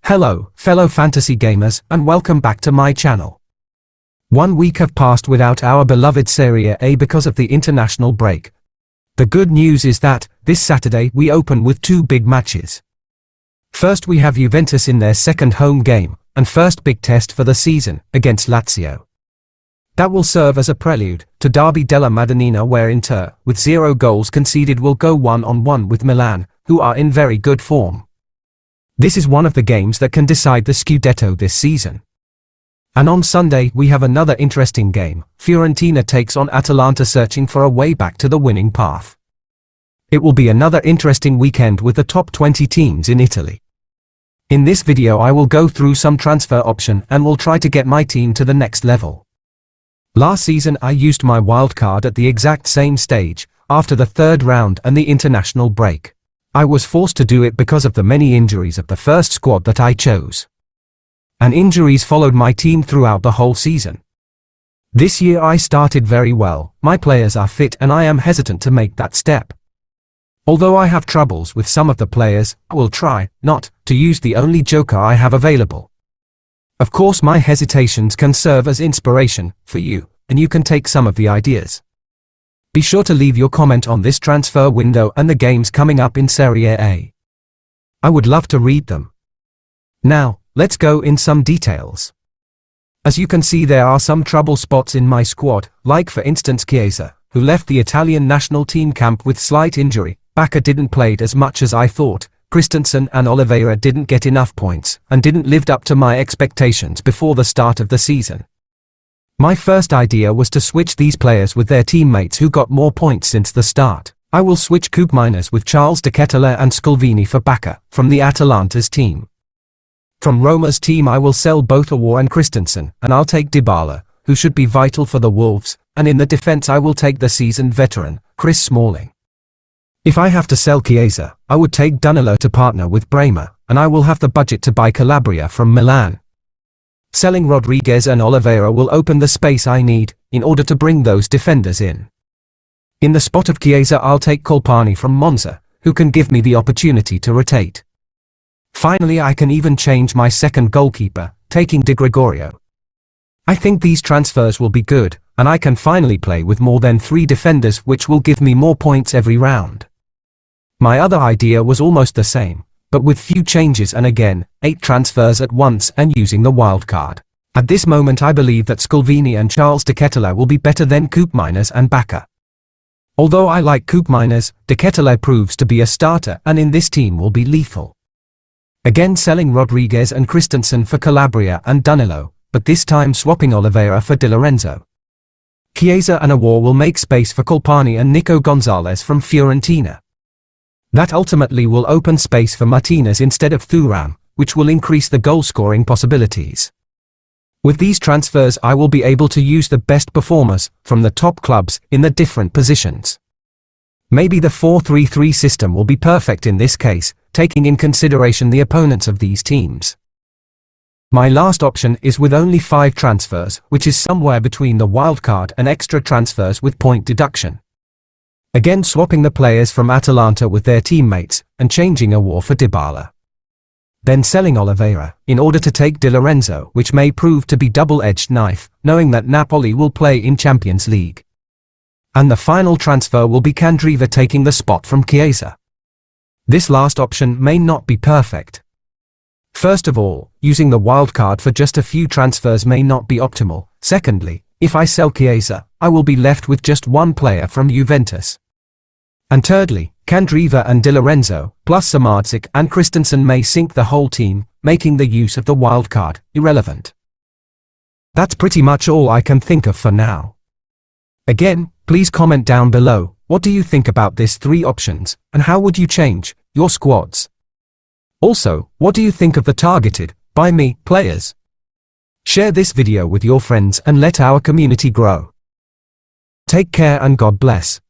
Hello, fellow fantasy gamers, and welcome back to my channel. 1 week have passed without our beloved Serie A because of the international break. The good news is that, this Saturday we open with two big matches. First we have Juventus in their second home game, and first big test for the season, against Lazio. That will serve as a prelude to Derby della Madonnina, where Inter, with 0 goals conceded, will go 1-on-1 with Milan, who are in very good form. This is one of the games that can decide the Scudetto this season. And on Sunday we have another interesting game. Fiorentina takes on Atalanta, searching for a way back to the winning path. It will be another interesting weekend with the top 20 teams in Italy. In this video I will go through some transfer option and will try to get my team to the next level. Last season I used my wildcard at the exact same stage, after the third round and the international break. I was forced to do it because of the many injuries of the first squad that I chose. And injuries followed my team throughout the whole season. This year I started very well, my players are fit and I am hesitant to make that step. Although I have troubles with some of the players, I will try not to use the only joker I have available. Of course my hesitations can serve as inspiration for you, and you can take some of the ideas. Be sure to leave your comment on this transfer window and the games coming up in Serie A. I would love to read them. Now, let's go in some details. As you can see, there are some trouble spots in my squad, like for instance Chiesa, who left the Italian national team camp with slight injury. Bacca didn't play as much as I thought. Christensen and Oliveira didn't get enough points, and didn't live up to my expectations before the start of the season. My first idea was to switch these players with their teammates who got more points since the start. I will switch Koopmeiners with Charles de Ketelaere and Scolvini for Bacca, from the Atalanta's team. From Roma's team I will sell both Aouar and Christensen, and I'll take Dybala, who should be vital for the Wolves, and in the defense I will take the seasoned veteran, Chris Smalling. If I have to sell Chiesa, I would take Danilo to partner with Bremer, and I will have the budget to buy Calabria from Milan. Selling Rodriguez and Oliveira will open the space I need, in order to bring those defenders in. In the spot of Chiesa I'll take Colpani from Monza, who can give me the opportunity to rotate. Finally I can even change my second goalkeeper, taking Di Gregorio. I think these transfers will be good, and I can finally play with more than 3 defenders, which will give me more points every round. My other idea was almost the same, but with few changes and again, 8 transfers at once and using the wildcard. At this moment I believe that Scolvini and Charles de Ketelaere will be better than Koopmeiners and Bacca. Although I like Koopmeiners, de Ketelaere proves to be a starter and in this team will be lethal. Again selling Rodriguez and Christensen for Calabria and Danilo, but this time swapping Oliveira for Di Lorenzo. Chiesa and Aouar will make space for Colpani and Nico Gonzalez from Fiorentina. That ultimately will open space for Martinez instead of Thuram, which will increase the goal-scoring possibilities. With these transfers I will be able to use the best performers from the top clubs in the different positions. Maybe the 4-3-3 system will be perfect in this case, taking in consideration the opponents of these teams. My last option is with only 5 transfers, which is somewhere between the wildcard and extra transfers with point deduction. Again swapping the players from Atalanta with their teammates, and changing Aouar for Dybala. Then selling Oliveira, in order to take Di Lorenzo, which may prove to be double-edged knife, knowing that Napoli will play in Champions League. And the final transfer will be Candreva taking the spot from Chiesa. This last option may not be perfect. First of all, using the wildcard for just a few transfers may not be optimal. Secondly, if I sell Chiesa, I will be left with just 1 player from Juventus. And thirdly, Candreva and Di Lorenzo, plus Samardzic and Christensen may sink the whole team, making the use of the wildcard irrelevant. That's pretty much all I can think of for now. Again, please comment down below, what do you think about these 3 options, and how would you change your squads? Also, what do you think of the targeted, by me, players? Share this video with your friends and let our community grow. Take care and God bless.